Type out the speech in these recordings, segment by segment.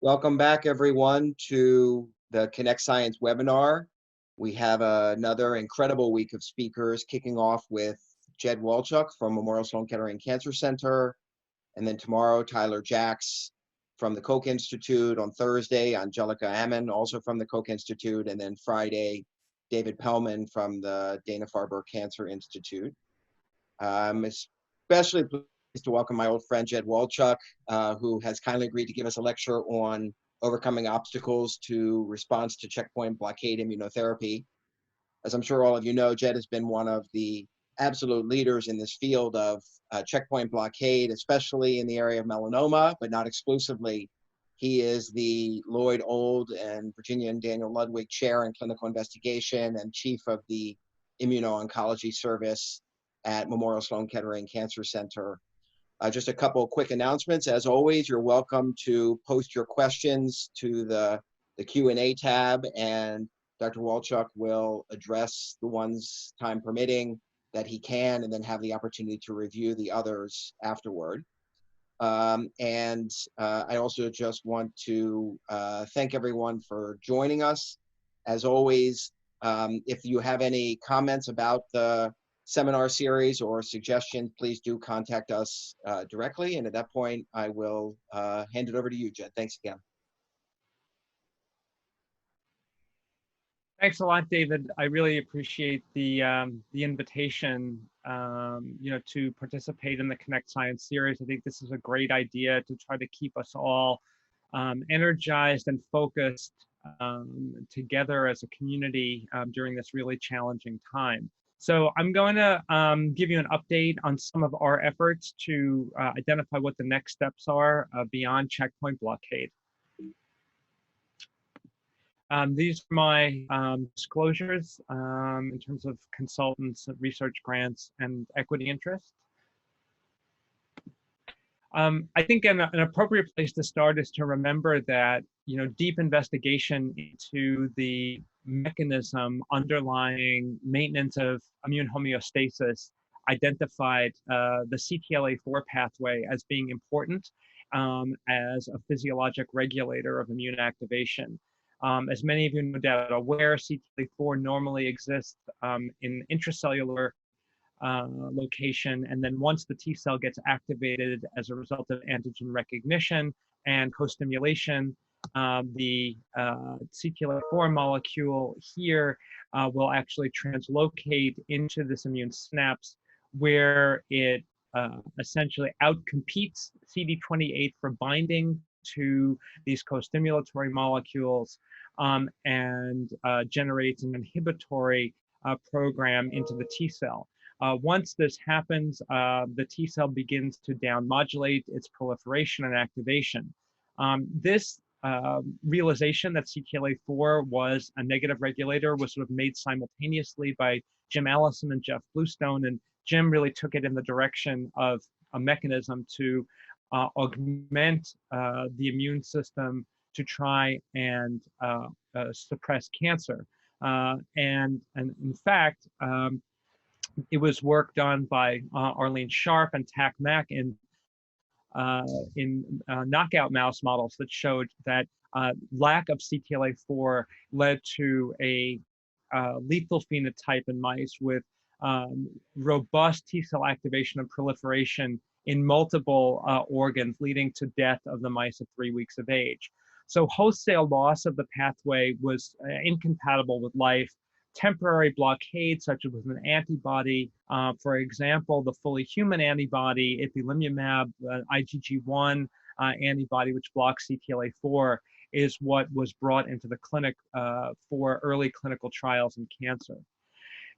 Welcome back, everyone, to the Connect Science webinar. We have another incredible week of speakers, kicking off with Jed Walchuk from Memorial Sloan Kettering Cancer Center, and then tomorrow, Tyler Jacks from the Koch Institute. On Thursday, Angelica Ammon, also from the Koch Institute, and then Friday, David Pellman from the Dana Farber Cancer Institute. I'm especially pleased to welcome my old friend Jed Walchuk, who has kindly agreed to give us a lecture on overcoming obstacles to response to checkpoint blockade immunotherapy. As I'm sure all of you know, Jed has been one of the absolute leaders in this field of checkpoint blockade, especially in the area of melanoma, but not exclusively. He is the Lloyd Old and Virginia and Daniel Ludwig Chair in Clinical Investigation and Chief of the Immuno-Oncology Service at Memorial Sloan Kettering Cancer Center. Just a couple of quick announcements. As always, you're welcome to post your questions to the Q&A tab, and Dr. Walchuk will address the ones, time permitting, that he can, and then have the opportunity to review the others afterward. I also just want to thank everyone for joining us. As always, if you have any comments about the seminar series or suggestions, please do contact us directly. And at that point, I will hand it over to you, Jed. Thanks again. Thanks a lot, David. I really appreciate the invitation, to participate in the Connect Science series. I think this is a great idea to try to keep us all energized and focused together as a community during this really challenging time. So I'm going to give you an update on some of our efforts to identify what the next steps are beyond checkpoint blockade. These are my disclosures in terms of consultants, research grants, and equity interest. I think an appropriate place to start is to remember that deep investigation into the mechanism underlying maintenance of immune homeostasis identified the CTLA-4 pathway as being important as a physiologic regulator of immune activation. As many of you no doubt are aware, CTLA-4 normally exists in intracellular location, and then once the T cell gets activated as a result of antigen recognition and co-stimulation, the CTLA-4 molecule here will actually translocate into this immune synapse, where it essentially outcompetes CD28 for binding to these co-stimulatory molecules and generates an inhibitory program into the T cell. Once this happens, the T cell begins to down-modulate its proliferation and activation. This realization that CTLA-4 was a negative regulator was sort of made simultaneously by Jim Allison and Jeff Bluestone, and Jim really took it in the direction of a mechanism to augment the immune system to try and suppress cancer. And in fact, it was work done by Arlene Sharp and Tak Mak in knockout mouse models that showed that lack of CTLA-4 led to a lethal phenotype in mice with robust T cell activation and proliferation in multiple organs, leading to death of the mice at 3 weeks of age. So wholesale loss of the pathway was incompatible with life. Temporary blockade, such as with an antibody, for example, the fully human antibody, ipilimumab, IgG1 antibody, which blocks CTLA-4, is what was brought into the clinic for early clinical trials in cancer.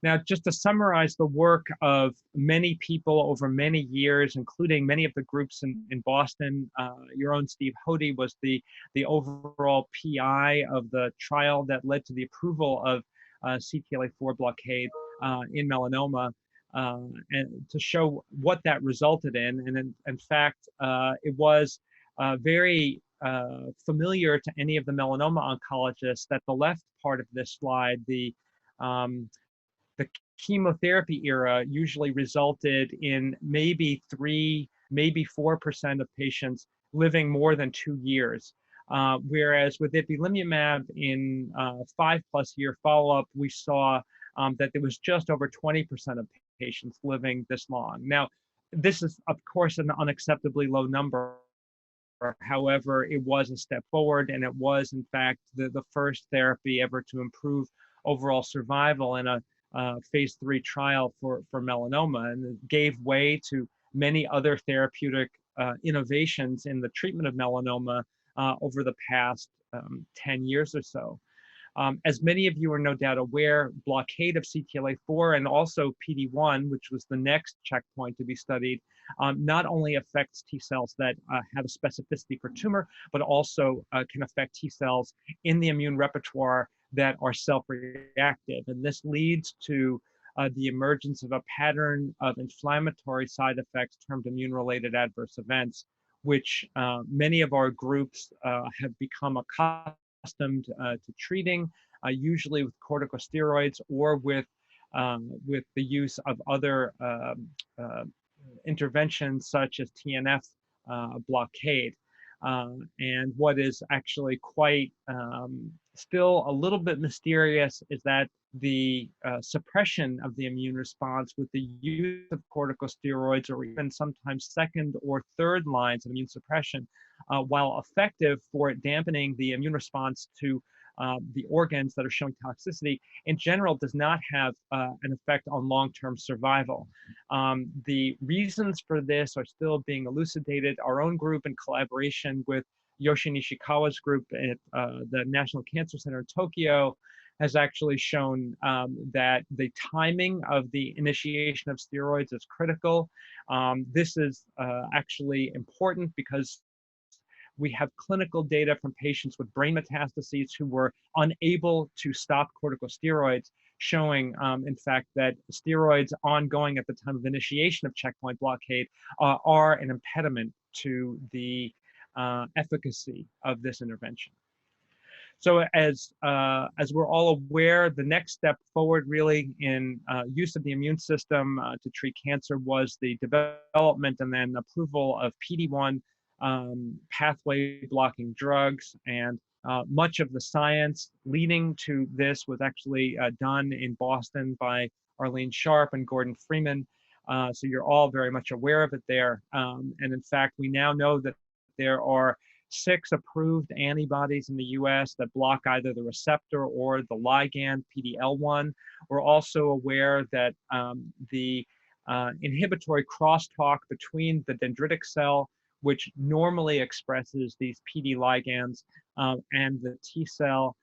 Now, just to summarize the work of many people over many years, including many of the groups in Boston, your own Steve Hody was the overall PI of the trial that led to the approval of CTLA-4 blockade in melanoma, and to show what that resulted in. And in fact, it was very familiar to any of the melanoma oncologists that the left part of this slide, the chemotherapy era usually resulted in maybe 3, maybe 4% of patients living more than 2 years. Whereas with ipilimumab in 5+ year follow-up, we saw that there was just over 20% of patients living this long. Now, this is, of course, an unacceptably low number. However, it was a step forward, and it was, in fact, the first therapy ever to improve overall survival in a phase 3 trial for melanoma, and it gave way to many other therapeutic innovations in the treatment of melanoma over the past 10 years or so. As many of you are no doubt aware, blockade of CTLA-4 and also PD-1, which was the next checkpoint to be studied, not only affects T cells that have a specificity for tumor, but also can affect T cells in the immune repertoire that are self-reactive. And this leads to the emergence of a pattern of inflammatory side effects termed immune-related adverse events, which many of our groups have become accustomed to treating, usually with corticosteroids or with the use of other interventions such as TNF blockade. And what is actually quite still a little bit mysterious is that the suppression of the immune response with the use of corticosteroids, or even sometimes second or third lines of immune suppression, while effective for dampening the immune response to the organs that are showing toxicity, in general does not have an effect on long-term survival. The reasons for this are still being elucidated. Our own group, in collaboration with Yoshi Nishikawa's group at the National Cancer Center in Tokyo, has actually shown that the timing of the initiation of steroids is critical. This is actually important because we have clinical data from patients with brain metastases who were unable to stop corticosteroids, showing, in fact, that steroids ongoing at the time of initiation of checkpoint blockade are an impediment to the efficacy of this intervention. So as we're all aware, the next step forward really in use of the immune system to treat cancer was the development and then approval of PD-1 pathway blocking drugs. And much of the science leading to this was actually done in Boston by Arlene Sharp and Gordon Freeman. So you're all very much aware of it there. And in fact, we now know that there are 6 approved antibodies in the US that block either the receptor or the ligand PD-L1. We're also aware that the inhibitory crosstalk between the dendritic cell, which normally expresses these PD ligands, and the T cell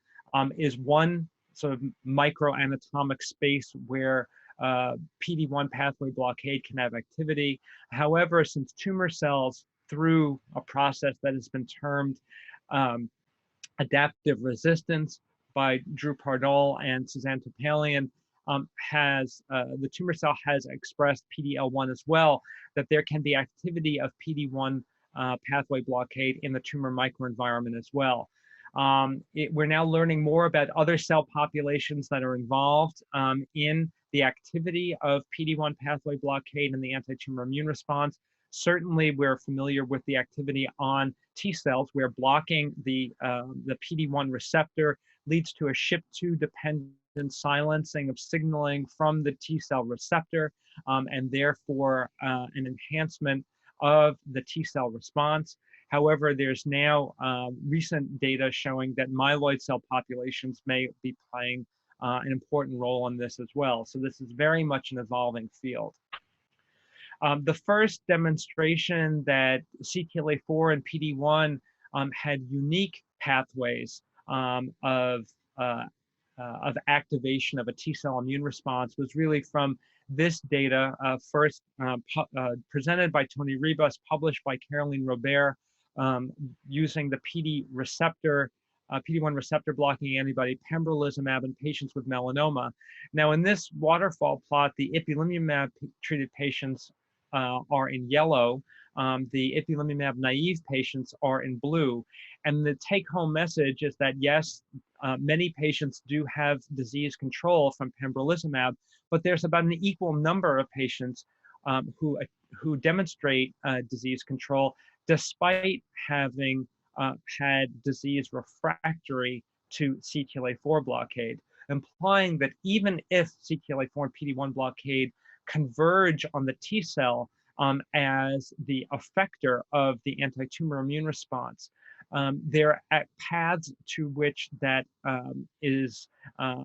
is one sort of microanatomic space where PD-1 pathway blockade can have activity. However, since tumor cells, through a process that has been termed adaptive resistance by Drew Pardoll and Suzanne Topalian, the tumor cell has expressed PD-L1 as well, that there can be activity of PD-1 pathway blockade in the tumor microenvironment as well. We're now learning more about other cell populations that are involved in the activity of PD-1 pathway blockade and the anti-tumor immune response. Certainly, we're familiar with the activity on T cells, where blocking the PD-1 receptor leads to a SHP2 dependent silencing of signaling from the T cell receptor, and therefore an enhancement of the T cell response. However, there's now recent data showing that myeloid cell populations may be playing an important role in this as well. So this is very much an evolving field. The first demonstration that CTLA-4 and PD-1 had unique pathways of activation of a T cell immune response was really from this data, first presented by Tony Ribas, published by Caroline Robert, using the PD-1 receptor blocking antibody pembrolizumab in patients with melanoma. Now, in this waterfall plot, the ipilimumab treated patients are in yellow. The ipilimumab naive patients are in blue. And the take-home message is that, yes, many patients do have disease control from pembrolizumab, but there's about an equal number of patients who demonstrate disease control despite having had disease refractory to CTLA-4 blockade, implying that even if CTLA-4 and PD-1 blockade converge on the T cell as the effector of the anti-tumor immune response, their paths to which that is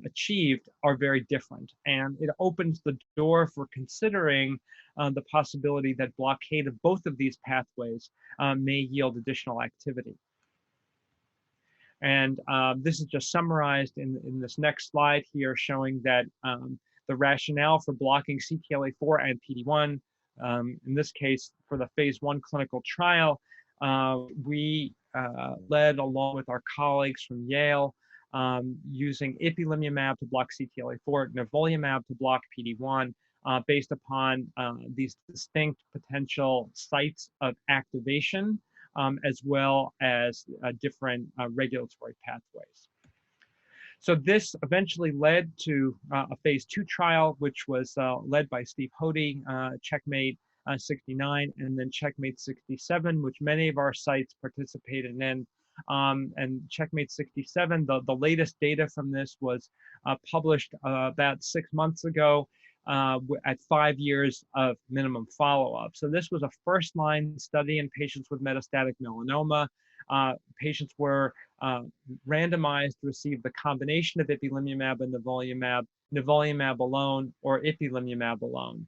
achieved are very different. And it opens the door for considering the possibility that blockade of both of these pathways may yield additional activity. And this is just summarized in this next slide here, showing that the rationale for blocking CTLA-4 and PD-1, in this case for the phase 1 clinical trial, we led along with our colleagues from Yale, using ipilimumab to block CTLA-4, nivolumab to block PD-1, based upon these distinct potential sites of activation, as well as different regulatory pathways. So this eventually led to a phase 2 trial, which was led by Steve Hody, Checkmate 69, and then Checkmate 67, which many of our sites participated in. And Checkmate 67, the latest data from this was published about 6 months ago at 5 years of minimum follow-up. So this was a first-line study in patients with metastatic melanoma. Patients were randomized to receive the combination of ipilimumab and nivolumab alone, or ipilimumab alone.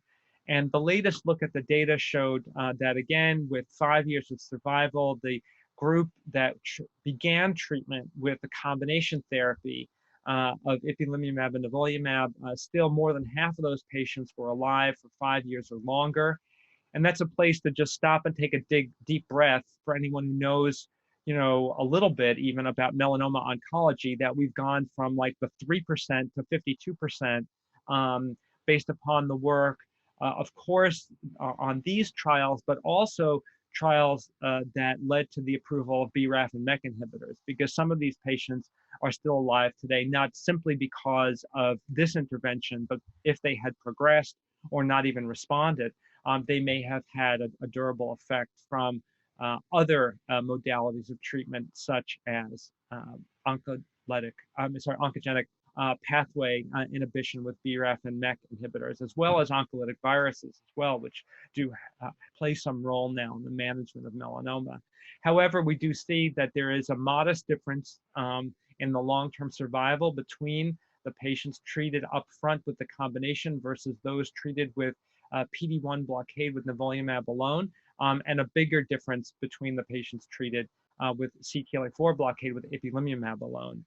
And the latest look at the data showed that, again, with 5 years of survival, the group that began treatment with the combination therapy of ipilimumab and nivolumab, still more than half of those patients were alive for 5 years or longer. And that's a place to just stop and take a deep breath for anyone who knows, you know, a little bit even about melanoma oncology, that we've gone from like the 3% to 52% based upon the work, of course, on these trials, but also trials that led to the approval of BRAF and MEK inhibitors, because some of these patients are still alive today, not simply because of this intervention, but if they had progressed or not even responded, they may have had a durable effect from other modalities of treatment, such as oncogenic pathway inhibition with BRAF and MEK inhibitors, as well as oncolytic viruses as well, which do play some role now in the management of melanoma. However, we do see that there is a modest difference in the long-term survival between the patients treated up front with the combination versus those treated with PD-1 blockade with nivolumab alone, and a bigger difference between the patients treated with CTLA-4 blockade with ipilimumab alone.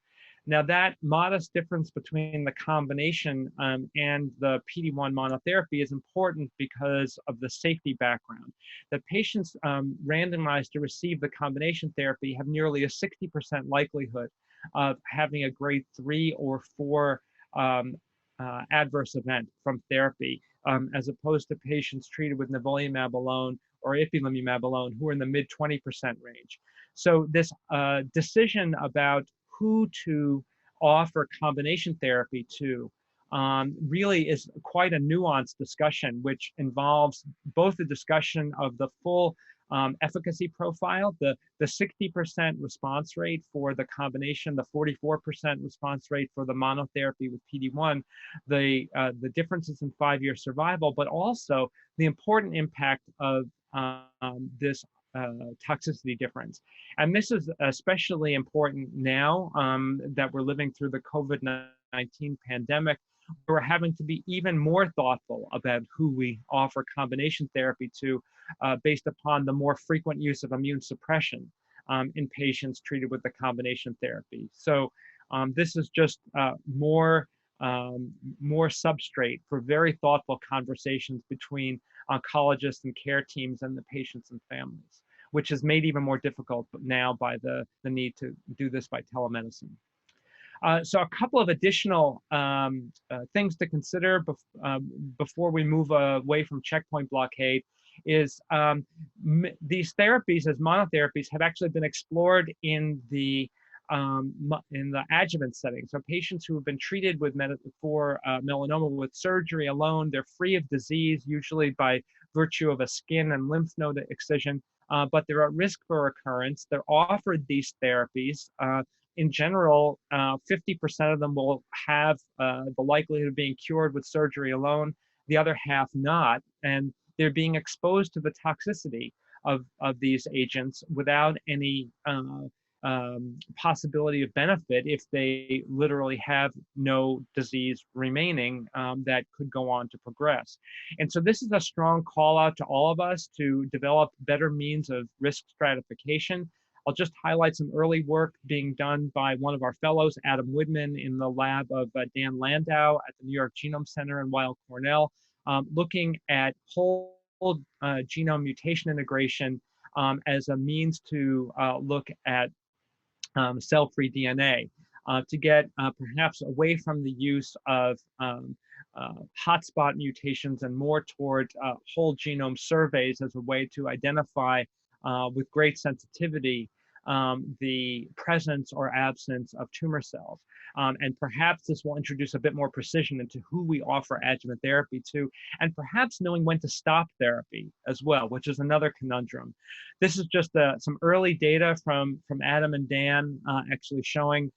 Now, that modest difference between the combination and the PD-1 monotherapy is important because of the safety background. The patients randomized to receive the combination therapy have nearly a 60% likelihood of having a grade 3 or 4 adverse event from therapy, as opposed to patients treated with nivolumab alone or ipilimumab alone, who are in the mid 20% range. So this decision about who to offer combination therapy to really is quite a nuanced discussion, which involves both the discussion of the full efficacy profile, the 60% response rate for the combination, the 44% response rate for the monotherapy with PD-1, the differences in 5-year survival, but also the important impact of this toxicity difference. And this is especially important now that we're living through the COVID-19 pandemic. We're having to be even more thoughtful about who we offer combination therapy to based upon the more frequent use of immune suppression in patients treated with the combination therapy. So this is just more substrate for very thoughtful conversations between oncologists and care teams and the patients and families, which is made even more difficult now by the need to do this by telemedicine. So a couple of additional things to consider before we move away from checkpoint blockade is these therapies as monotherapies have actually been explored in the adjuvant setting. So patients who have been treated with melanoma with surgery alone, they're free of disease, usually by virtue of a skin and lymph node excision. but they're at risk for recurrence. They're offered these therapies. In general, 50% of them will have the likelihood of being cured with surgery alone, the other half not, and they're being exposed to the toxicity of these agents without any possibility of benefit if they literally have no disease remaining that could go on to progress. And so this is a strong call out to all of us to develop better means of risk stratification. I'll just highlight some early work being done by one of our fellows, Adam Woodman, in the lab of Dan Landau at the New York Genome Center and Weill Cornell, looking at whole genome mutation integration as a means to look at cell-free DNA to get perhaps away from the use of hotspot mutations and more toward whole genome surveys as a way to identify with great sensitivity the presence or absence of tumor cells. And perhaps this will introduce a bit more precision into who we offer adjuvant therapy to, and perhaps knowing when to stop therapy as well, which is another conundrum. This is just some early data from Adam and Dan actually showing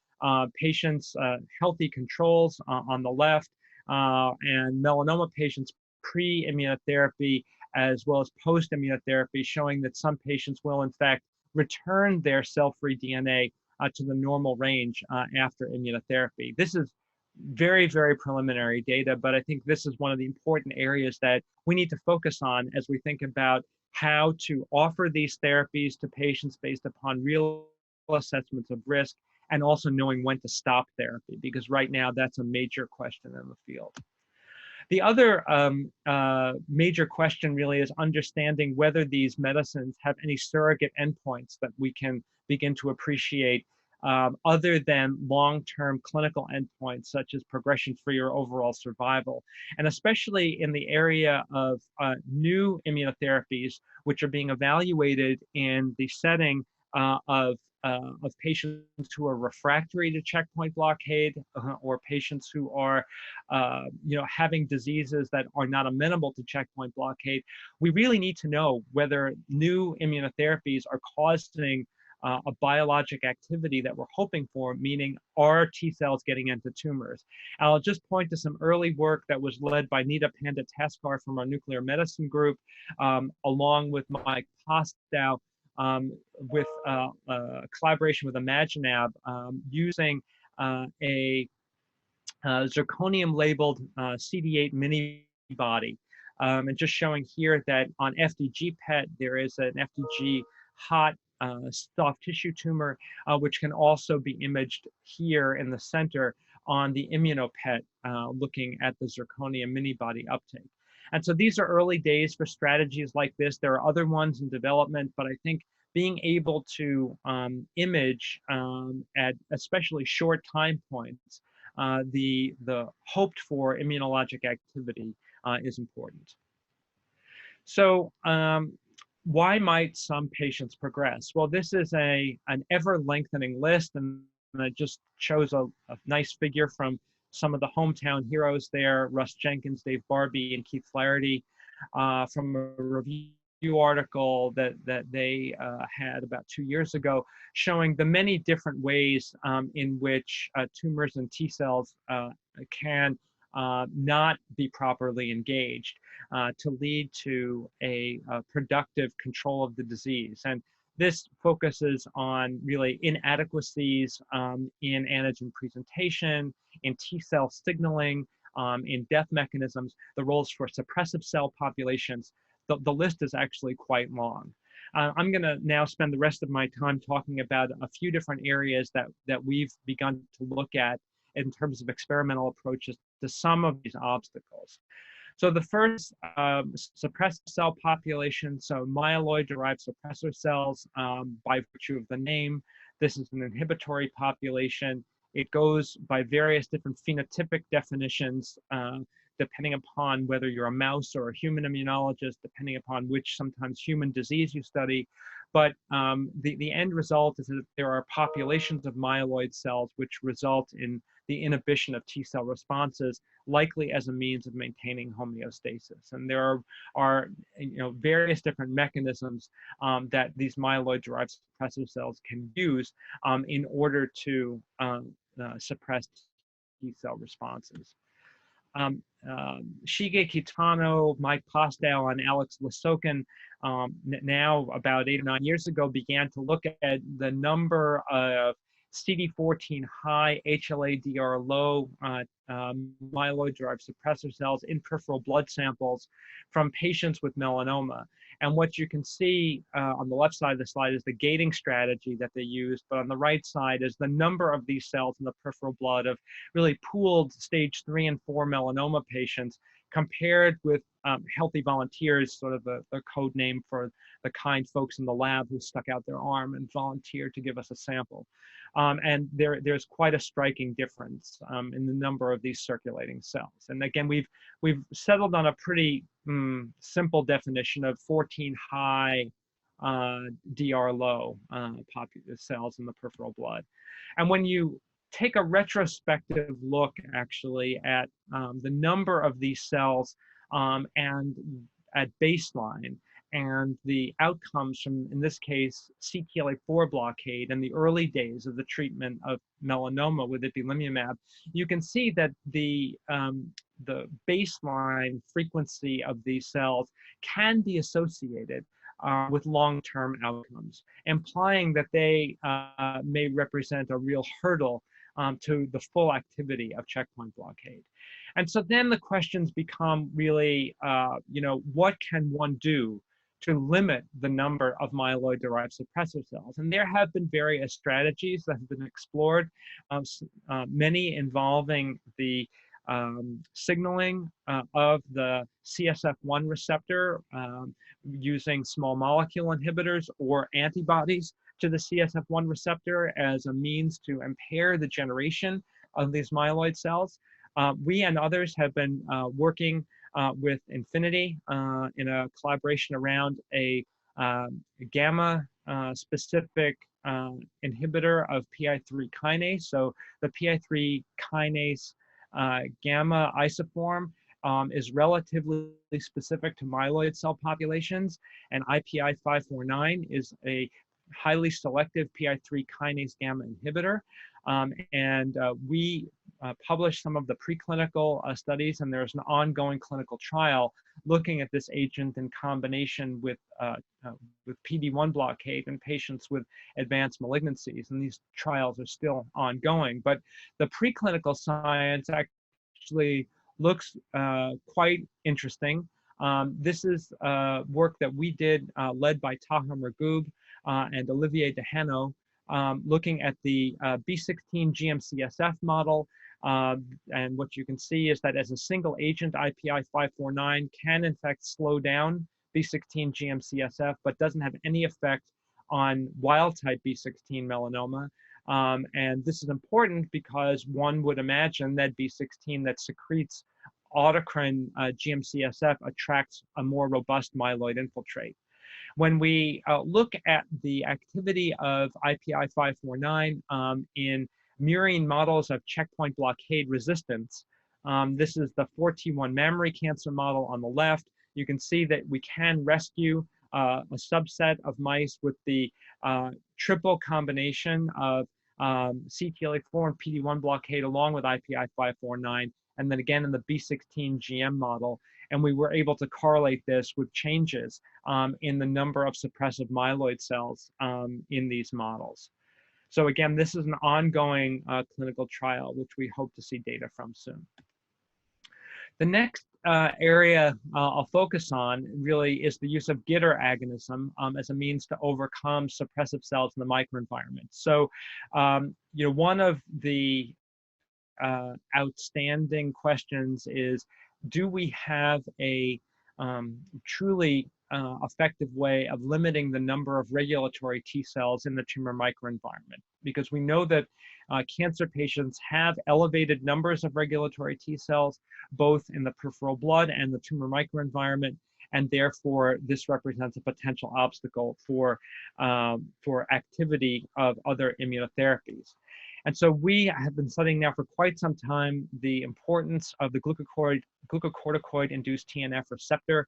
patients, healthy controls on the left, and melanoma patients pre-immunotherapy as well as post-immunotherapy, showing that some patients will in fact return their cell-free DNA to the normal range after immunotherapy. This is very, very preliminary data, but I think this is one of the important areas that we need to focus on as we think about how to offer these therapies to patients based upon real assessments of risk and also knowing when to stop therapy, because right now that's a major question in the field. The other major question really is understanding whether these medicines have any surrogate endpoints that we can begin to appreciate other than long-term clinical endpoints such as progression-free or overall survival. And especially in the area of new immunotherapies, which are being evaluated in the setting of patients who are refractory to checkpoint blockade or patients who are, having diseases that are not amenable to checkpoint blockade, we really need to know whether new immunotherapies are causing a biologic activity that we're hoping for, meaning are T cells getting into tumors? I'll just point to some early work that was led by Nita Pandit-Taskar from our nuclear medicine group, along with Mike Postow, with collaboration with Imaginab, using a zirconium-labeled CD8 mini-body, and just showing here that on FDG PET, there is an FDG hot soft tissue tumor, which can also be imaged here in the center on the immunopet, looking at the zirconium mini-body uptake. And so these are early days for strategies like this. There are other ones in development, but I think being able to image at especially short time points the hoped for immunologic activity is important. So why might some patients progress? Well, this is an ever lengthening list, and it just shows a nice figure from some of the hometown heroes there, Russ Jenkins, Dave Barbie, and Keith Flaherty, from a review article that they had about 2 years ago, showing the many different ways in which tumors and T cells can not be properly engaged to lead to a productive control of the disease. And this focuses on really inadequacies in antigen presentation, in T cell signaling, in death mechanisms, the roles for suppressive cell populations. The list is actually quite long. I'm going to now spend the rest of my time talking about a few different areas that we've begun to look at in terms of experimental approaches to some of these obstacles. So the first, suppressive cell population, so myeloid-derived suppressor cells, by virtue of the name. This is an inhibitory population. It goes by various different phenotypic definitions, depending upon whether you're a mouse or a human immunologist, depending upon which sometimes human disease you study. But the end result is that there are populations of myeloid cells which result in the inhibition of T cell responses, likely as a means of maintaining homeostasis. And there are various different mechanisms that these myeloid-derived suppressive cells can use in order to suppress T cell responses. Shige Kitano, Mike Postel, and Alex Lisokin now about 8 or 9 years ago began to look at the number of CD14 high, HLA-DR low myeloid-derived suppressor cells in peripheral blood samples from patients with melanoma. And what you can see on the left side of the slide is the gating strategy that they used, but on the right side is the number of these cells in the peripheral blood of really pooled stage 3 and 4 melanoma patients compared with healthy volunteers, sort of the code name for the kind folks in the lab who stuck out their arm and volunteered to give us a sample. And there's quite a striking difference in the number of these circulating cells. And again, we've settled on a pretty simple definition of 14 high DR low cells in the peripheral blood. And when you take a retrospective look actually at the number of these cells and at baseline, and the outcomes from, in this case, CTLA-4 blockade in the early days of the treatment of melanoma with ipilimumab, you can see that the baseline frequency of these cells can be associated with long-term outcomes, implying that they may represent a real hurdle to the full activity of checkpoint blockade. And so then the questions become really, what can one do to limit the number of myeloid-derived suppressor cells? And there have been various strategies that have been explored, many involving the signaling of the CSF1 receptor using small molecule inhibitors or antibodies to the CSF1 receptor as a means to impair the generation of these myeloid cells. We and others have been working with Infinity in a collaboration around a gamma specific inhibitor of PI3 kinase. So the PI3 kinase gamma isoform is relatively specific to myeloid cell populations, and IPI 549 is a highly selective PI3 kinase gamma inhibitor. We published some of the preclinical studies, and there's an ongoing clinical trial looking at this agent in combination with PD-1 blockade in patients with advanced malignancies, and these trials are still ongoing. But the preclinical science actually looks quite interesting. This is work that we did led by Taha Mergoub and Olivier Dehaneau, looking at the B16 GM-CSF model. And what you can see is that as a single agent, IPI 549 can in fact slow down B16 GM-CSF, but doesn't have any effect on wild-type B16 melanoma. And this is important because one would imagine that B16 that secretes autocrine GM-CSF attracts a more robust myeloid infiltrate. When we look at the activity of IPI 549 in murine models of checkpoint blockade resistance, this is the 4T1 mammary cancer model on the left. You can see that we can rescue a subset of mice with the triple combination of CTLA-4 and PD-1 blockade along with IPI 549, and then again in the B16 GM model. And we were able to correlate this with changes in the number of suppressive myeloid cells in these models. So again, this is an ongoing clinical trial, which we hope to see data from soon. The next area I'll focus on really is the use of GITR agonism as a means to overcome suppressive cells in the microenvironment. So, one of the outstanding questions is, do we have a truly effective way of limiting the number of regulatory T cells in the tumor microenvironment? Because we know that cancer patients have elevated numbers of regulatory T cells, both in the peripheral blood and the tumor microenvironment. and therefore this represents a potential obstacle for activity of other immunotherapies. And so we have been studying now for quite some time the importance of the glucocorticoid-induced TNF receptor,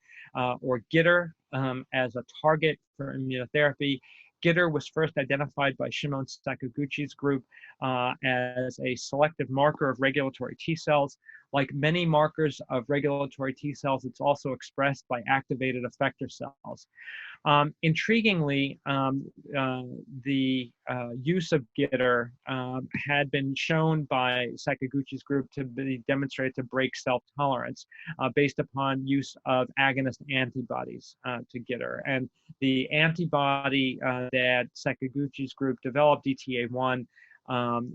or GITR, as a target for immunotherapy. GITR was first identified by Shimon Sakaguchi's group as a selective marker of regulatory T cells. Like many markers of regulatory T cells, it's also expressed by activated effector cells. Intriguingly, the use of GITR had been shown by Sakaguchi's group to be demonstrated to break self-tolerance based upon use of agonist antibodies to GITR. And the antibody that Sakaguchi's group developed, DTA1,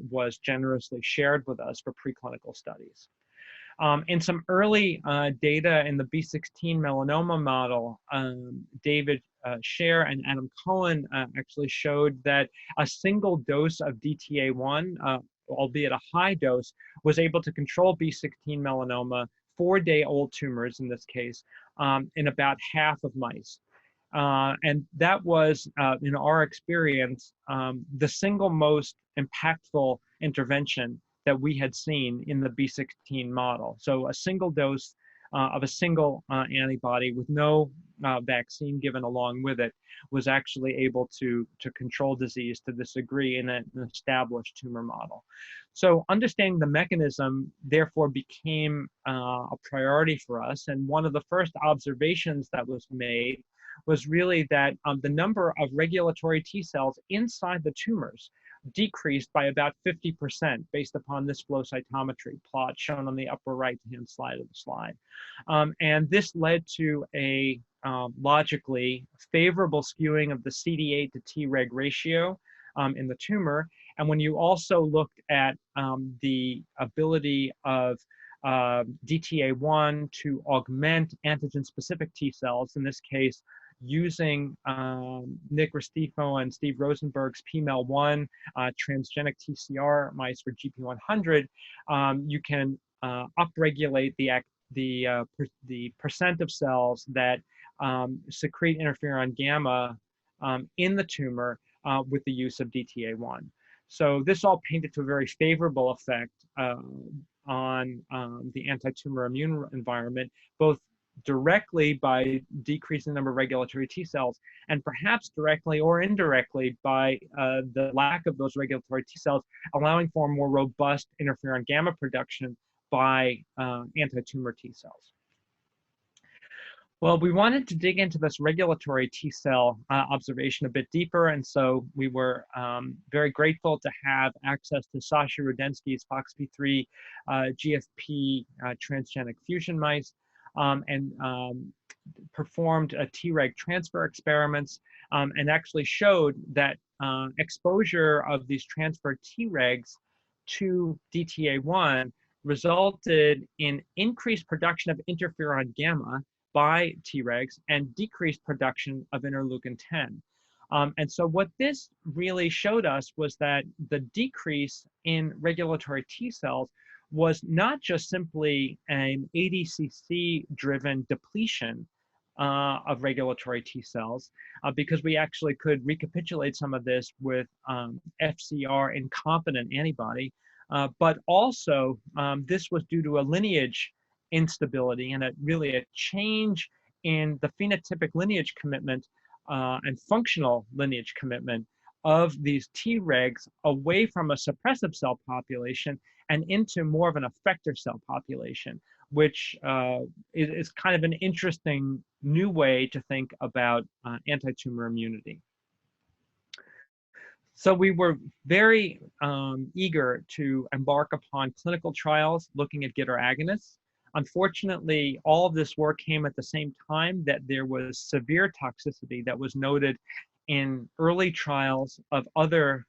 was generously shared with us for preclinical studies. In some early data in the B16 melanoma model, David Scher and Adam Cohen actually showed that a single dose of DTA1, albeit a high dose, was able to control B16 melanoma, 4-day-old tumors in this case, in about half of mice. And that was, in our experience, the single most impactful intervention that we had seen in the B16 model. So a single dose of a single antibody with no vaccine given along with it was actually able to control disease to this degree in an established tumor model. So understanding the mechanism therefore became a priority for us. And one of the first observations that was made was really that the number of regulatory T cells inside the tumors decreased by about 50% based upon this flow cytometry plot shown on the upper right-hand side of the slide. And this led to a logically favorable skewing of the CD8 to Treg ratio in the tumor. And when you also looked at the ability of DTA1 to augment antigen-specific T cells, in this case, using Nick Restifo and Steve Rosenberg's PMEL1 transgenic TCR mice for GP100, you can upregulate the percent of cells that secrete interferon gamma in the tumor with the use of DTA1. So this all painted to a very favorable effect on the anti-tumor immune environment, both directly by decreasing the number of regulatory T cells, and perhaps directly or indirectly by the lack of those regulatory T cells, allowing for more robust interferon gamma production by anti-tumor T cells. Well, we wanted to dig into this regulatory T cell observation a bit deeper, and so we were very grateful to have access to Sasha Rudensky's FOXP3 GFP transgenic fusion mice, and performed Treg transfer experiments, and actually showed that exposure of these transferred Tregs to DTA1 resulted in increased production of interferon gamma by Tregs and decreased production of interleukin-10. And so what this really showed us was that the decrease in regulatory T cells was not just simply an ADCC-driven depletion of regulatory T cells, because we actually could recapitulate some of this with FCR incompetent antibody, but also this was due to a lineage instability and really a change in the phenotypic lineage commitment and functional lineage commitment of these Tregs away from a suppressive cell population and into more of an effector cell population, which is kind of an interesting new way to think about anti-tumor immunity. So we were very eager to embark upon clinical trials looking at GITR agonists. Unfortunately, all of this work came at the same time that there was severe toxicity that was noted in early trials of other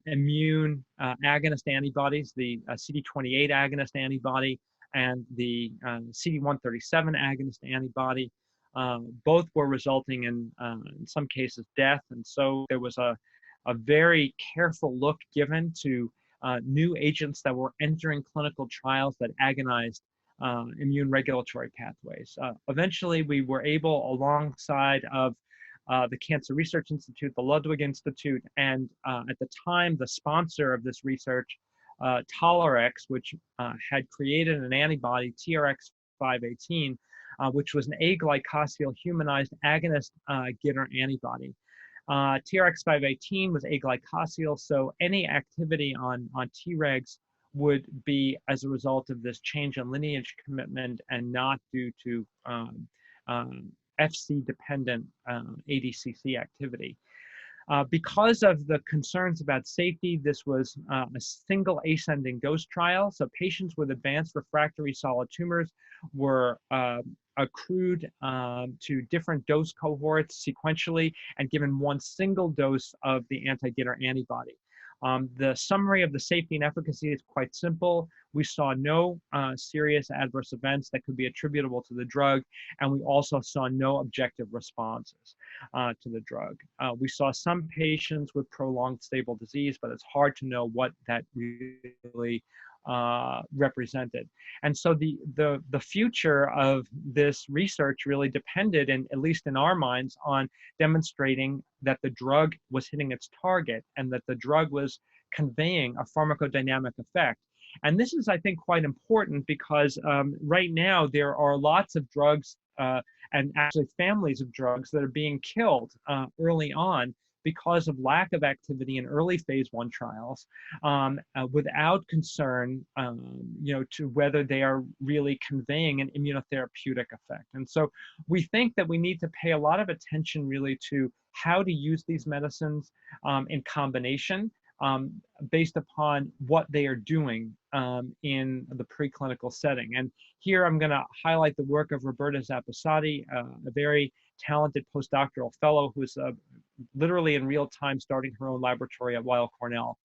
immune agonist antibodies, the CD28 agonist antibody and the CD137 agonist antibody. Both were resulting in some cases, death. And so there was a very careful look given to new agents that were entering clinical trials that agonized immune regulatory pathways. Eventually, we were able, alongside of the Cancer Research Institute, the Ludwig Institute, and at the time, the sponsor of this research, Tolerex, which had created an antibody, TRX518, which was an aglycosyl humanized agonist GITR antibody. TRX518 was aglycosyl, so any activity on Tregs would be as a result of this change in lineage commitment and not due to FC-dependent ADCC activity. Because of the concerns about safety, this was a single ascending dose trial. So patients with advanced refractory solid tumors were accrued to different dose cohorts sequentially and given one single dose of the anti-GITR antibody. The summary of the safety and efficacy is quite simple. We saw no serious adverse events that could be attributable to the drug, and we also saw no objective responses to the drug. We saw some patients with prolonged stable disease, but it's hard to know what that really represented. And so the future of this research really depended, at least in our minds, on demonstrating that the drug was hitting its target and that the drug was conveying a pharmacodynamic effect. And this is, I think, quite important because right now there are lots of drugs and actually families of drugs that are being killed early on because of lack of activity in early phase 1 trials, without concern, to whether they are really conveying an immunotherapeutic effect. And so we think that we need to pay a lot of attention really to how to use these medicines in combination based upon what they are doing in the preclinical setting. And here I'm going to highlight the work of Roberta Zapasati, a very talented postdoctoral fellow who's literally in real time starting her own laboratory at Weill Cornell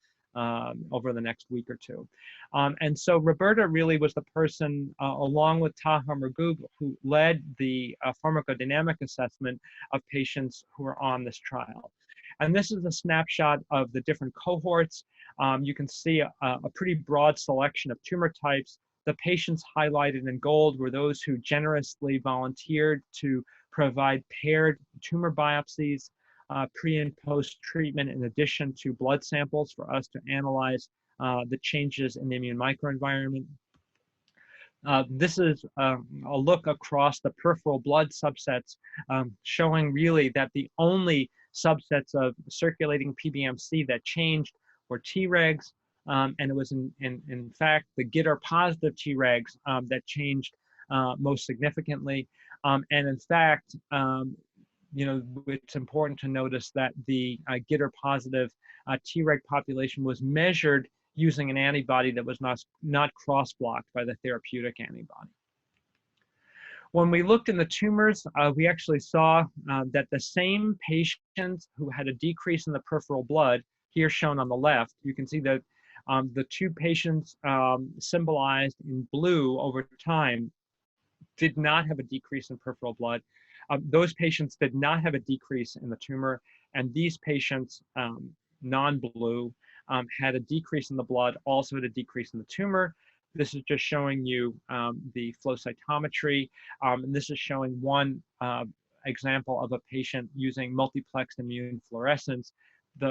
over the next week or two. And so Roberta really was the person, along with Taha Margoub, who led the pharmacodynamic assessment of patients who are on this trial. And this is a snapshot of the different cohorts. You can see a pretty broad selection of tumor types. The patients highlighted in gold were those who generously volunteered to provide paired tumor biopsies pre and post treatment, in addition to blood samples for us to analyze the changes in the immune microenvironment. This is a look across the peripheral blood subsets, showing really that the only subsets of circulating PBMC that changed were Tregs, and it was in fact the GITR positive Tregs that changed most significantly. And in fact, it's important to notice that the GITR positive Treg population was measured using an antibody that was not cross-blocked by the therapeutic antibody. When we looked in the tumors, we actually saw that the same patients who had a decrease in the peripheral blood, here shown on the left, you can see that the two patients symbolized in blue over time did not have a decrease in peripheral blood. Those patients did not have a decrease in the tumor, and these patients, non-blue, had a decrease in the blood, also had a decrease in the tumor. This is just showing you the flow cytometry, and this is showing one example of a patient using multiplex immune fluorescence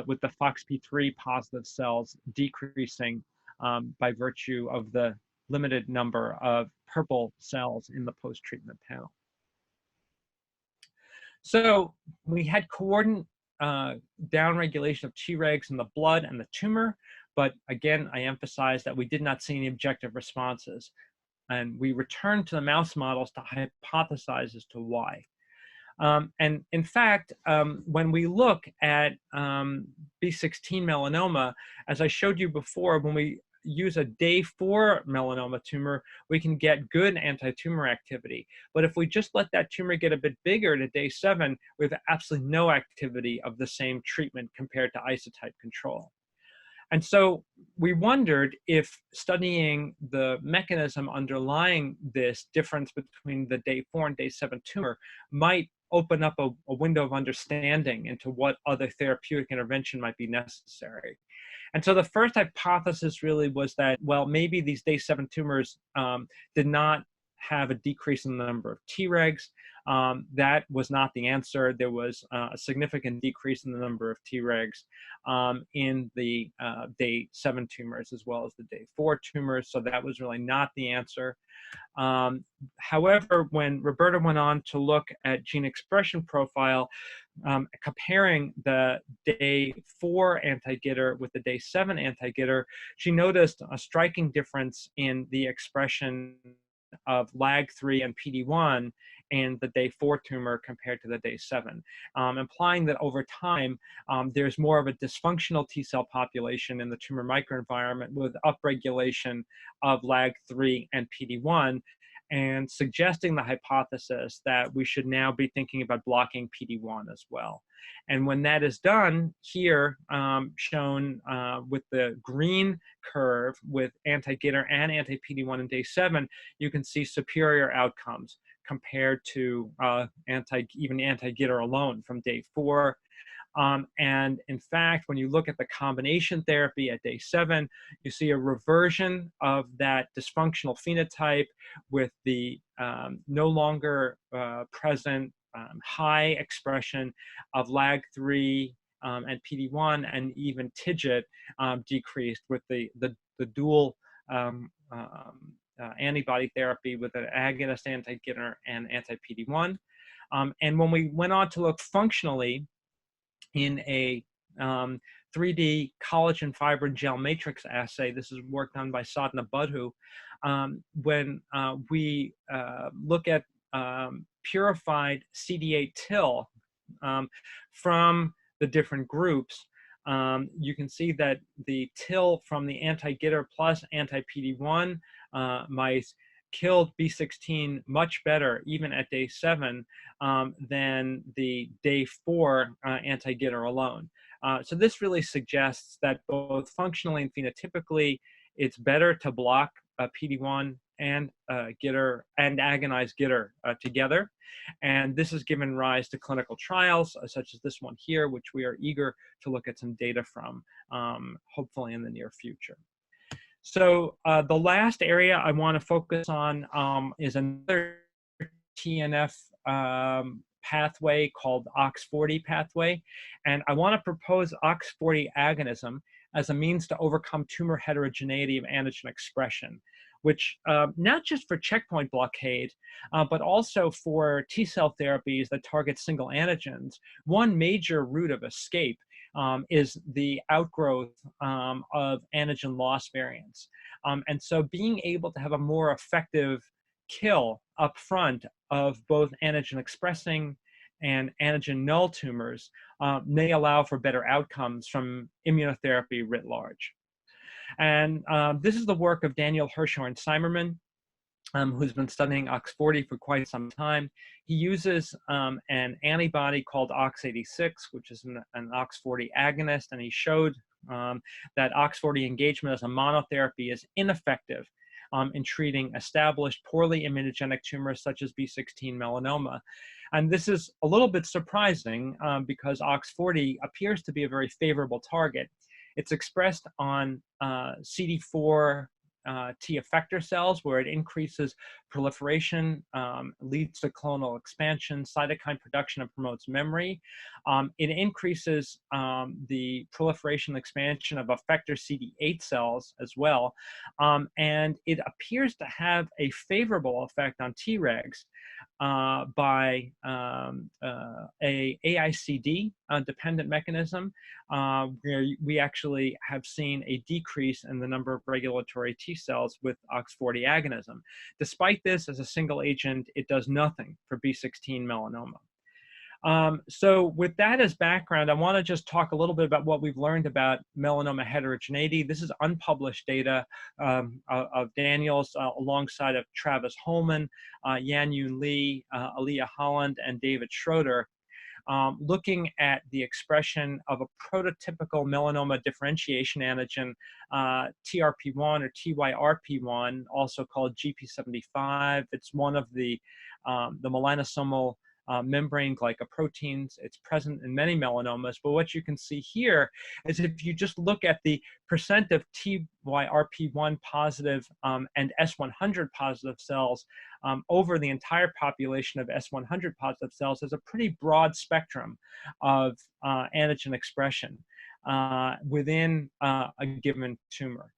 with the FOXP3 positive cells decreasing by virtue of the limited number of purple cells in the post-treatment panel. So we had coordinate downregulation of Tregs in the blood and the tumor, but again, I emphasize that we did not see any objective responses. And we returned to the mouse models to hypothesize as to why. And in fact, when we look at B16 melanoma, as I showed you before, when we use a day 4 melanoma tumor, we can get good anti-tumor activity. But if we just let that tumor get a bit bigger to day 7, we have absolutely no activity of the same treatment compared to isotype control. And so we wondered if studying the mechanism underlying this difference between the day 4 and day 7 tumor might open up a window of understanding into what other therapeutic intervention might be necessary. And so the first hypothesis really was that, well, maybe these day 7 tumors did not have a decrease in the number of Tregs. That was not the answer. There was a significant decrease in the number of Tregs in the day 7 tumors as well as the day 4 tumors. So that was really not the answer. However, when Roberta went on to look at gene expression profile, comparing the day 4 anti-GITR with the day 7 anti-GITR, she noticed a striking difference in the expression of LAG3 and PD-1 in the day 4 tumor compared to the day 7, implying that over time, there's more of a dysfunctional T cell population in the tumor microenvironment with upregulation of LAG3 and PD-1, and suggesting the hypothesis that we should now be thinking about blocking PD-1 as well. And when that is done, here shown with the green curve with anti-GITR and anti-PD-1 in day 7, you can see superior outcomes compared to even anti-GITR alone from day 4. And in fact, when you look at the combination therapy at day 7, you see a reversion of that dysfunctional phenotype with the no longer present high expression of LAG3 and PD-1, and even TIGIT decreased with the dual antibody therapy with an agonist anti-GITR and anti-PD-1. And when we went on to look functionally in a 3D collagen fibrin gel matrix assay, this is work done by Sadhna Budhu, when we look at purified CD8 TIL from the different groups, you can see that the TIL from the anti-GITR plus anti-PD-1 mice killed B16 much better, even at day 7, than the day 4 anti-GITR alone. So this really suggests that both functionally and phenotypically, it's better to block PD-1 and GITR and agonize GITR together. And this has given rise to clinical trials such as this one here, which we are eager to look at some data from, hopefully in the near future. So the last area I want to focus on is another TNF pathway called OX40 pathway. And I want to propose OX40 agonism as a means to overcome tumor heterogeneity of antigen expression, which not just for checkpoint blockade, but also for T cell therapies that target single antigens, one major route of escape is the outgrowth of antigen loss variants. And so being able to have a more effective kill up front of both antigen expressing and antigen null tumors may allow for better outcomes from immunotherapy writ large. And this is the work of Daniel Hirschhorn-Simerman, who's been studying OX40 for quite some time. He uses an antibody called OX86, which is an OX40 agonist, and he showed that OX40 engagement as a monotherapy is ineffective in treating established poorly immunogenic tumors such as B16 melanoma. And this is a little bit surprising because OX40 appears to be a very favorable target. It's expressed on CD4 T effector cells, where it increases proliferation, leads to clonal expansion, cytokine production, and promotes memory. It increases the proliferation and expansion of effector CD8 cells as well. And it appears to have a favorable effect on Tregs by a AICD dependent mechanism, where we actually have seen a decrease in the number of regulatory T cells with OX40 agonism. Despite this, as a single agent, it does nothing for B16 melanoma. So with that as background, I want to just talk a little bit about what we've learned about melanoma heterogeneity. This is unpublished data of Daniel's alongside of Travis Holman, Yan-Yoon Lee, Aliyah Holland, and David Schroeder, looking at the expression of a prototypical melanoma differentiation antigen, TRP1 or TYRP1, also called GP75. It's one of the melanosomal membrane glycoproteins. It's present in many melanomas, but what you can see here is if you just look at the percent of TYRP1 positive and S100 positive cells over the entire population of S100 positive cells has a pretty broad spectrum of antigen expression within a given tumor.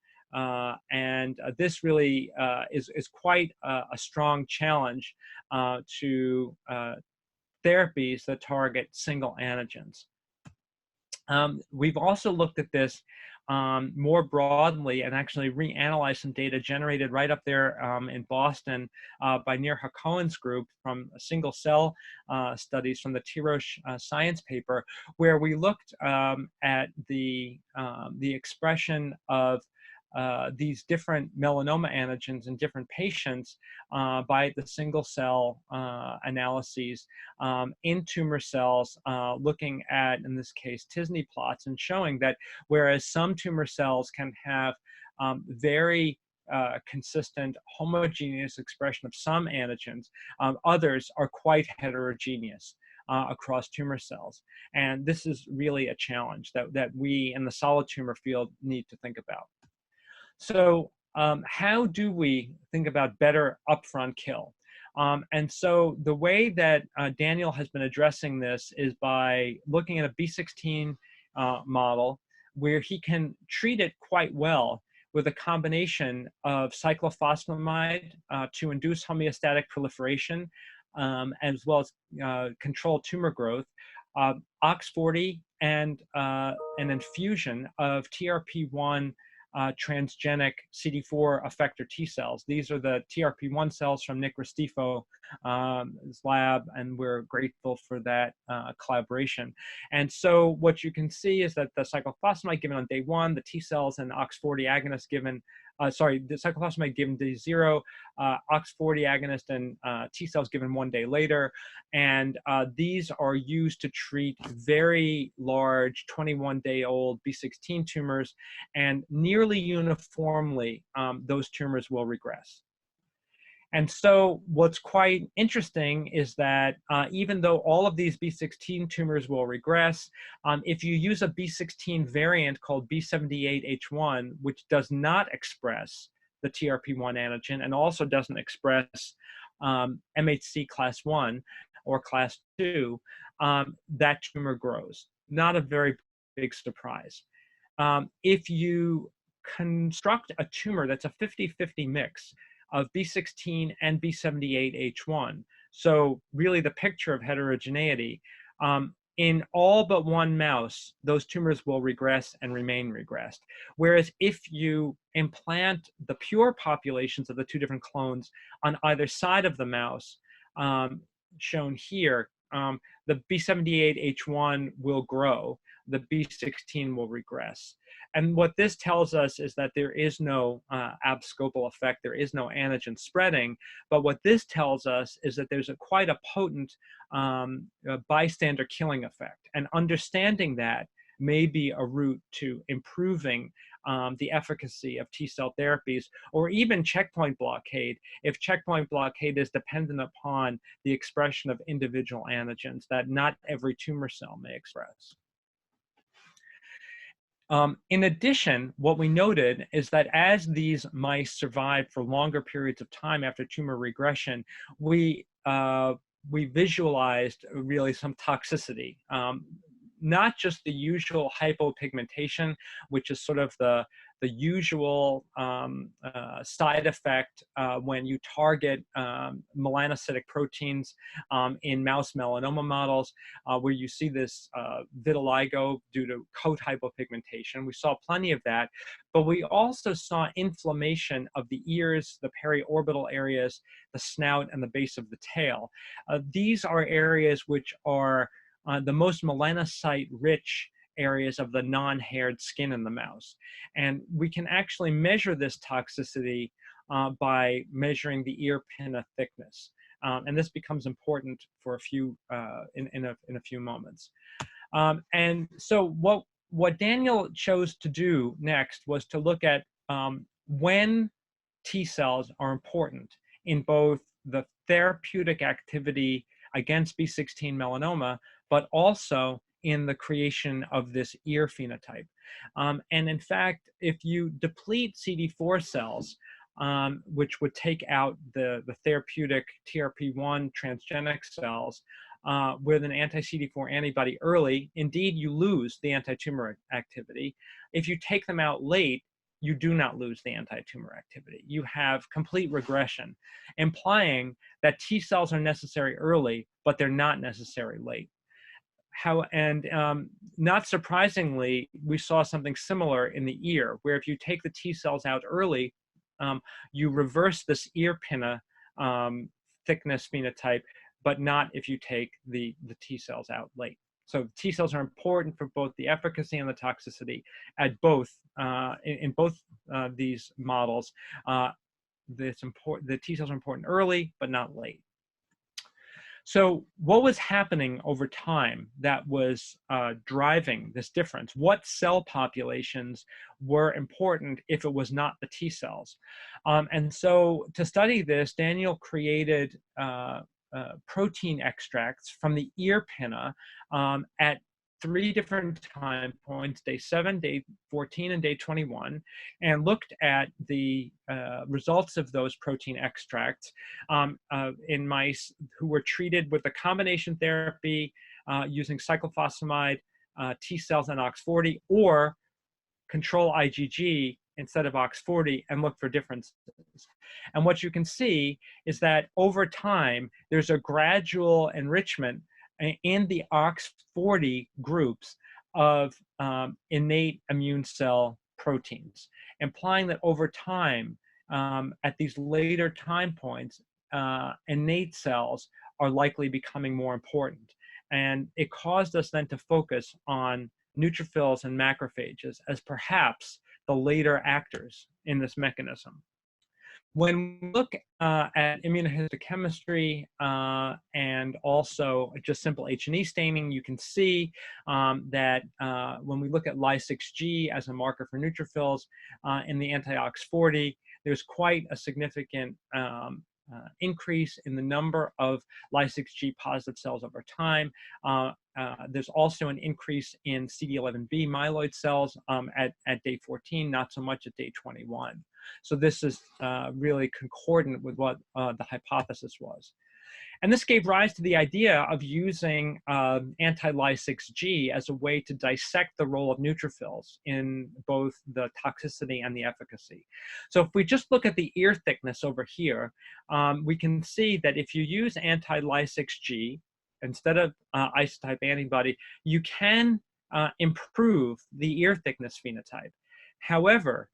And this really is quite a strong challenge to therapies that target single antigens. We've also looked at this more broadly and actually reanalyzed some data generated right up there in Boston by Nir HaKohen's group from single cell studies from the Tirosh Science paper, where we looked at the expression of these different melanoma antigens in different patients by the single cell analyses in tumor cells, looking at, in this case, t-SNE plots, and showing that whereas some tumor cells can have very consistent homogeneous expression of some antigens, others are quite heterogeneous across tumor cells. And this is really a challenge that we in the solid tumor field need to think about. So how do we think about better upfront kill? And so the way that Daniel has been addressing this is by looking at a B16 model where he can treat it quite well with a combination of cyclophosphamide to induce homeostatic proliferation, as well as control tumor growth, OX40, and an infusion of TRP1 transgenic CD4 effector T cells. These are the TRP1 cells from Nick Restiffo's lab, and we're grateful for that collaboration. And so what you can see is that the cyclophosphamide given on day 1, the T cells and OX40 agonist given, the cyclophosphamide given day 0, OX40 agonist and T cells given 1 day later. And these are used to treat very large 21-day-old B16 tumors, and nearly uniformly those tumors will regress. And so what's quite interesting is that even though all of these B16 tumors will regress, if you use a B16 variant called B78H1, which does not express the TRP1 antigen and also doesn't express MHC class 1 or class 2, that tumor grows. Not a very big surprise. If you construct a tumor that's a 50-50 mix of B16 and B78H1, so really the picture of heterogeneity, in all but one mouse, those tumors will regress and remain regressed. Whereas if you implant the pure populations of the 2 different clones on either side of the mouse, shown here, the B78H1 will grow, the B16 will regress. And what this tells us is that there is no abscopal effect, there is no antigen spreading, but what this tells us is that there's quite a potent bystander killing effect. And understanding that may be a route to improving the efficacy of T-cell therapies, or even checkpoint blockade, if checkpoint blockade is dependent upon the expression of individual antigens that not every tumor cell may express. In addition, what we noted is that as these mice survived for longer periods of time after tumor regression, we visualized really some toxicity. Not just the usual hypopigmentation, which is sort of the usual side effect when you target melanocytic proteins in mouse melanoma models, where you see this vitiligo due to coat hypopigmentation. We saw plenty of that, but we also saw inflammation of the ears, the periorbital areas, the snout, and the base of the tail. These are areas which are the most melanocyte-rich areas of the non-haired skin in the mouse. And we can actually measure this toxicity by measuring the ear pinna thickness. And this becomes important for a few, in a few moments. And so what Daniel chose to do next was to look at when T cells are important in both the therapeutic activity against B16 melanoma, but also in the creation of this ear phenotype. And in fact, if you deplete CD4 cells which would take out the therapeutic TRP1 transgenic cells, with an anti-CD4 antibody early, indeed you lose the anti-tumor activity. If you take them out late, you do not lose the anti-tumor activity. You have complete regression, implying that T cells are necessary early, but they're not necessary late. Not surprisingly, we saw something similar in the ear, where if you take the T cells out early, you reverse this ear pinna thickness phenotype, but not if you take the T cells out late. So T cells are important for both the efficacy and the toxicity at both in both these models. The T cells are important early, but not late. So what was happening over time that was driving this difference? What cell populations were important if it was not the T cells? And so to study this, Daniel created protein extracts from the ear pinna at 3 different time points, day 7, day 14, and day 21, and looked at the results of those protein extracts in mice who were treated with a combination therapy using cyclophosphamide, T cells, and OX40, or control IgG instead of OX40, and look for differences. And what you can see is that over time, there's a gradual enrichment in the OX40 groups of innate immune cell proteins, implying that over time, at these later time points, innate cells are likely becoming more important. And it caused us then to focus on neutrophils and macrophages as perhaps the later actors in this mechanism. When we look at immunohistochemistry and also just simple H&E staining, you can see that when we look at Ly6G as a marker for neutrophils in the anti-OX40, there's quite a significant increase in the number of Ly6G positive cells over time. There's also an increase in CD11b myeloid cells at day 14, not so much at day 21. So this is really concordant with what the hypothesis was. And this gave rise to the idea of using anti-Ly6G as a way to dissect the role of neutrophils in both the toxicity and the efficacy. So if we just look at the ear thickness over here, we can see that if you use anti-Ly6G instead of isotype antibody, you can improve the ear thickness phenotype. However,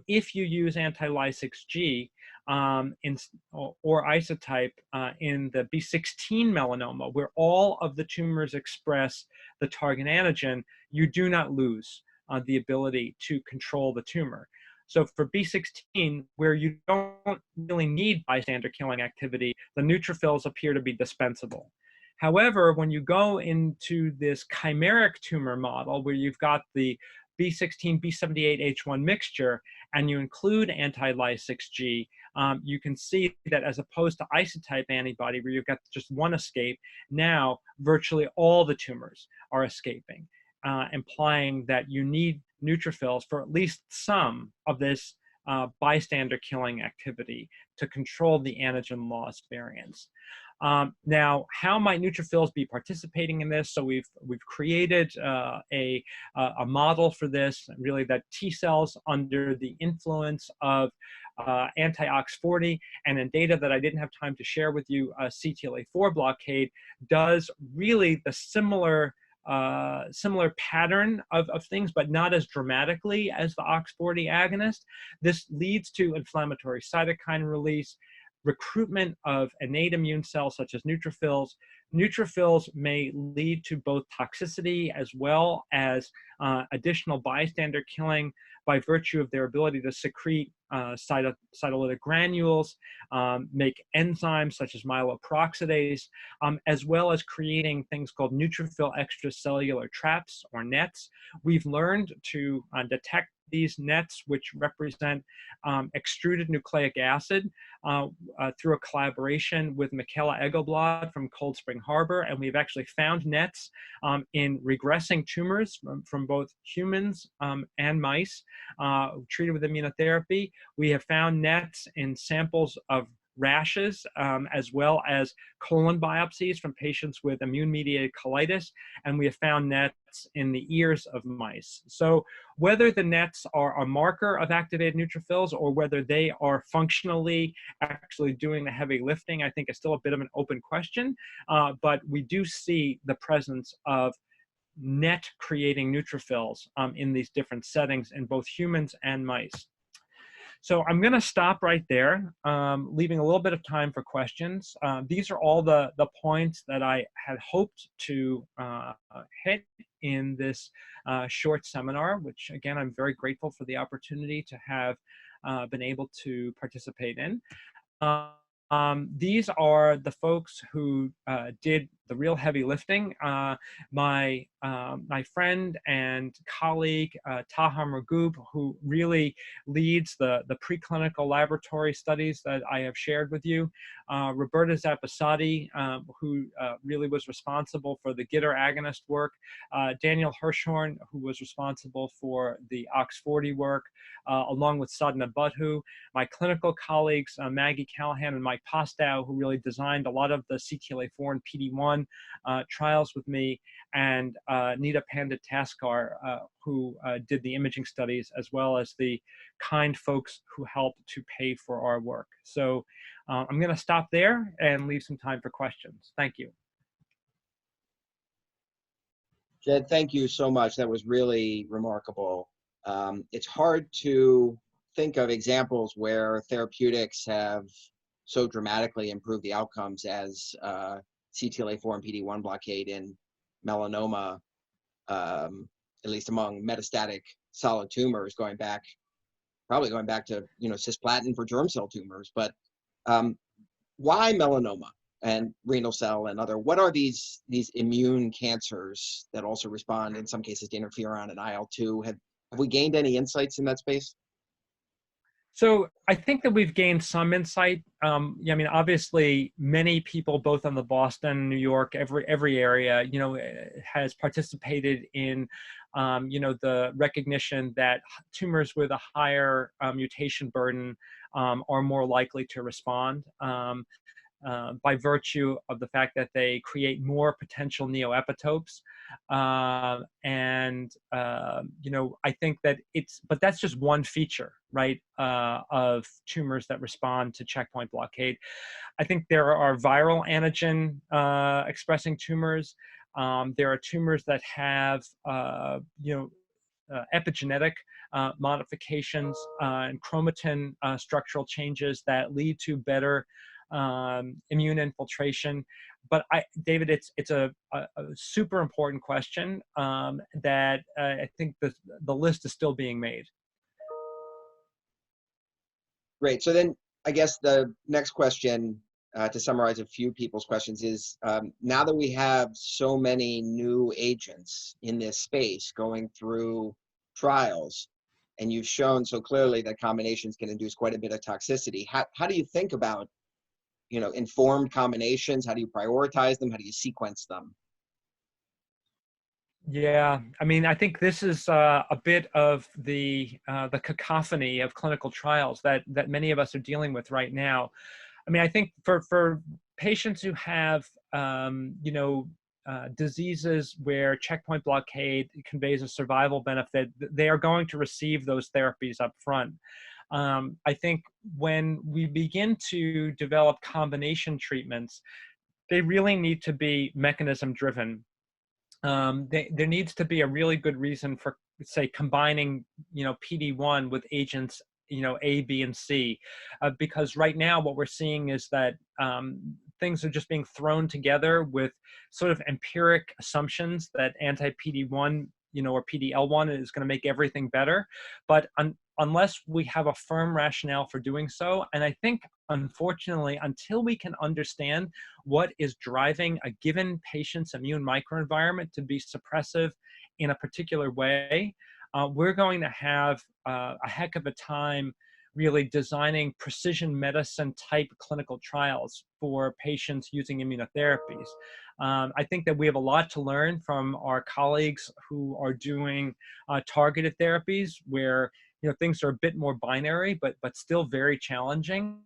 if you use anti-Ly6G or isotype in the B16 melanoma, where all of the tumors express the target antigen, you do not lose the ability to control the tumor. So for B16, where you don't really need bystander killing activity, the neutrophils appear to be dispensable. However, when you go into this chimeric tumor model, where you've got the B16, B78, H1 mixture, and you include anti-Ly6G, you can see that as opposed to isotype antibody, where you've got just one escape, now virtually all the tumors are escaping, implying that you need neutrophils for at least some of this bystander killing activity to control the antigen loss variants. Now, how might neutrophils be participating in this? So we've created a model for this, really, that T cells under the influence of anti-OX40, and in data that I didn't have time to share with you, CTLA4 blockade does really the similar pattern of things, but not as dramatically as the OX40 agonist. This leads to inflammatory cytokine release, recruitment of innate immune cells such as neutrophils. Neutrophils may lead to both toxicity as well as additional bystander killing by virtue of their ability to secrete cytolytic granules, make enzymes such as myeloperoxidase, as well as creating things called neutrophil extracellular traps, or nets. We've learned to detect these nets, which represent extruded nucleic acid, through a collaboration with Michaela Egelblad from Cold Spring Harbor. And we've actually found nets in regressing tumors from both humans and mice treated with immunotherapy. We have found nets in samples of rashes, as well as colon biopsies from patients with immune-mediated colitis, and we have found nets in the ears of mice. So whether the nets are a marker of activated neutrophils or whether they are functionally actually doing the heavy lifting, I think is still a bit of an open question, but we do see the presence of net creating neutrophils in these different settings in both humans and mice. So I'm going to stop right there, leaving a little bit of time for questions. These are all the points that I had hoped to hit in this short seminar, which again, I'm very grateful for the opportunity to have been able to participate in. These are the folks who did the real heavy lifting. My friend and colleague, Taha Mergoob, who really leads the preclinical laboratory studies that I have shared with you. Roberta Zapasati, who really was responsible for the GITR agonist work. Daniel Hirschhorn, who was responsible for the OX40 work, along with Sadhna Budhu. My clinical colleagues, Maggie Callahan and Mike Postow, who really designed a lot of the CTLA-4 and PD-1 trials with me, and Nita Pandit-Taskar, who did the imaging studies, as well as the kind folks who helped to pay for our work. So I'm going to stop there and leave some time for questions. Thank you. Jed, thank you so much. That was really remarkable. It's hard to think of examples where therapeutics have so dramatically improved the outcomes as CTLA-4 and PD-1 blockade in melanoma, at least among metastatic solid tumors, probably going back to cisplatin for germ cell tumors. But why melanoma and renal cell and other? What are these immune cancers that also respond in some cases to interferon and IL-2? Have we gained any insights in that space? So I think that we've gained some insight. I mean, obviously, many people, both on the Boston, New York, every area, has participated in, the recognition that tumors with a higher mutation burden are more likely to respond. By virtue of the fact that they create more potential neoepitopes. I think that but that's just one feature, right, of tumors that respond to checkpoint blockade. I think there are viral antigen expressing tumors. There are tumors that have, epigenetic modifications and chromatin structural changes that lead to better immune infiltration. But David, it's a super important question that I think the list is still being made. Great. So then I guess the next question, to summarize a few people's questions, is now that we have so many new agents in this space going through trials, and you've shown so clearly that combinations can induce quite a bit of toxicity, how do you think about informed combinations? How do you prioritize them? How do you sequence them? Yeah, I mean, I think this is a bit of the cacophony of clinical trials that many of us are dealing with right now. I mean, I think for patients who have diseases where checkpoint blockade conveys a survival benefit, they are going to receive those therapies up front. I think when we begin to develop combination treatments, they really need to be mechanism driven. There needs to be a really good reason for, say, combining, PD-1 with agents, A, B, and C, because right now what we're seeing is that things are just being thrown together with sort of empiric assumptions that anti-PD-1, or PD-L1 is going to make everything better. But unless we have a firm rationale for doing so, and I think, unfortunately, until we can understand what is driving a given patient's immune microenvironment to be suppressive in a particular way, we're going to have a heck of a time really designing precision medicine type clinical trials for patients using immunotherapies. I think that we have a lot to learn from our colleagues who are doing targeted therapies where things are a bit more binary, but still very challenging.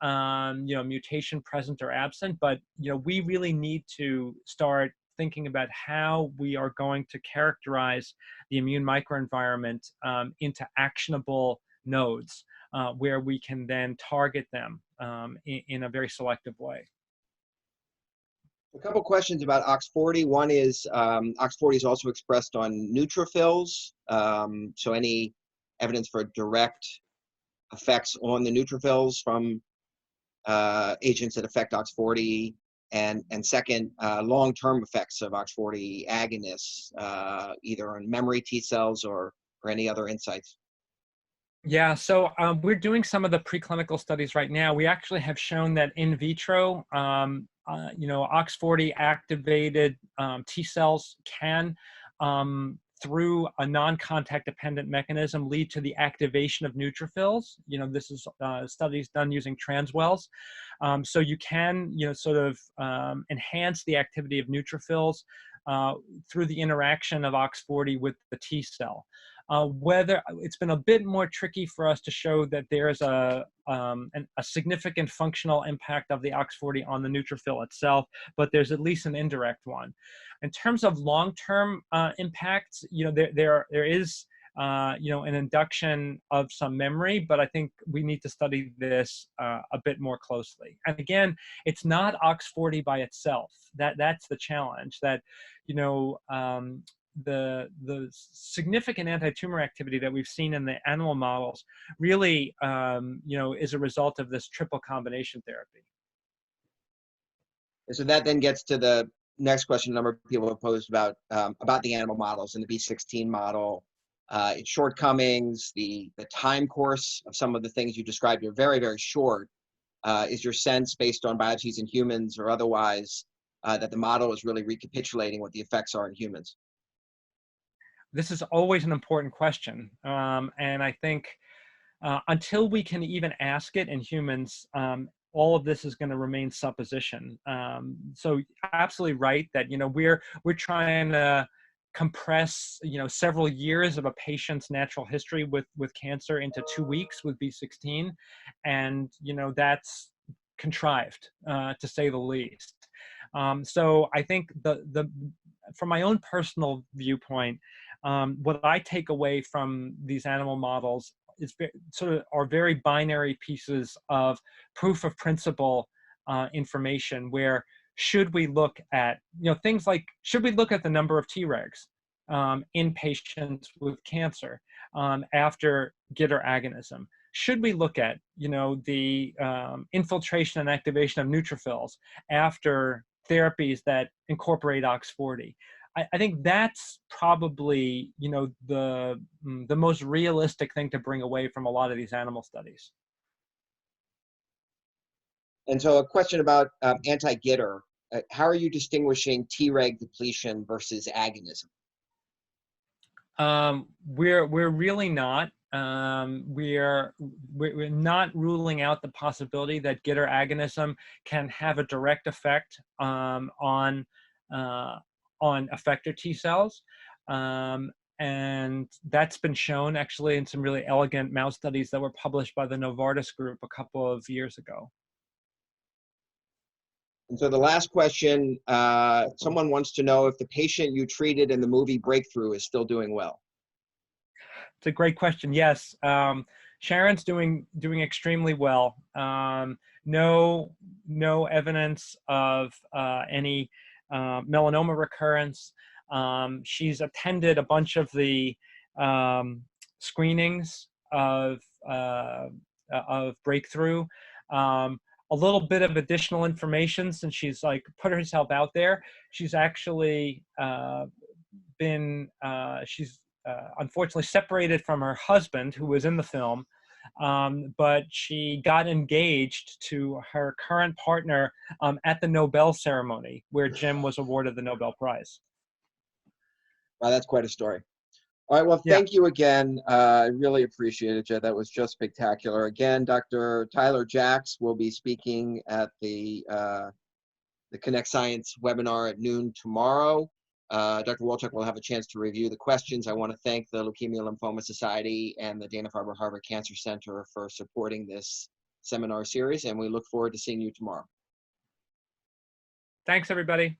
Mutation present or absent, but we really need to start thinking about how we are going to characterize the immune microenvironment into actionable nodes where we can then target them in a very selective way. A couple questions about OX40. One is OX40 is also expressed on neutrophils. So any evidence for direct effects on the neutrophils from agents that affect OX40, and second, long-term effects of OX40 agonists, either on memory T cells or any other insights. Yeah, so we're doing some of the preclinical studies right now. We actually have shown that in vitro, OX40 activated T cells can, through a non-contact dependent mechanism, lead to the activation of neutrophils. This is studies done using transwells. So you can, sort of enhance the activity of neutrophils through the interaction of OX40 with the T cell. Whether it's been a bit more tricky for us to show that there's a significant functional impact of the OX40 on the neutrophil itself, but there's at least an indirect one. In terms of long-term impacts, there is an induction of some memory, but I think we need to study this a bit more closely. And again, it's not OX40 by itself. That's the challenge. That the significant anti-tumor activity that we've seen in the animal models really is a result of this triple combination therapy. And so that then gets to the next question a number of people have posed about the animal models and the B16 model, its shortcomings, the time course of some of the things you described are very, very short. Is your sense, based on biopsies in humans or otherwise, that the model is really recapitulating what the effects are in humans? This is always an important question. And I think until we can even ask it in humans, all of this is going to remain supposition. So absolutely right that, we're trying to compress, several years of a patient's natural history with cancer into 2 weeks with B16. And, that's contrived, to say the least. So I think from my own personal viewpoint, what I take away from these animal models is are very binary pieces of proof of principle information, where should we look at things like, should we look at the number of Tregs in patients with cancer after GITR agonism? Should we look at the infiltration and activation of neutrophils after therapies that incorporate OX40? I think that's probably the most realistic thing to bring away from a lot of these animal studies. And so a question about anti-GITR. How are you distinguishing Treg depletion versus agonism? We're really not. We're not ruling out the possibility that GITR agonism can have a direct effect on effector T cells. And that's been shown actually in some really elegant mouse studies that were published by the Novartis group a couple of years ago. And so the last question, someone wants to know if the patient you treated in the movie Breakthrough is still doing well. It's a great question. Yes, Sharon's doing extremely well. No evidence of any melanoma recurrence. She's attended a bunch of the screenings of Breakthrough. A little bit of additional information, since she's put herself out there. She's actually she's unfortunately separated from her husband, who was in the film, but she got engaged to her current partner at the Nobel ceremony, where Jim was awarded the Nobel Prize. Wow, that's quite a story. All right, well, Yeah. thank you again. I really appreciate it, Jed. That was just spectacular. Again, Dr. Tyler Jacks will be speaking at the Connect Science webinar at noon tomorrow. Dr. Wolchuk will have a chance to review the questions. I want to thank the Leukemia Lymphoma Society and the Dana Farber Harvard Cancer Center for supporting this seminar series, and we look forward to seeing you tomorrow. Thanks, everybody.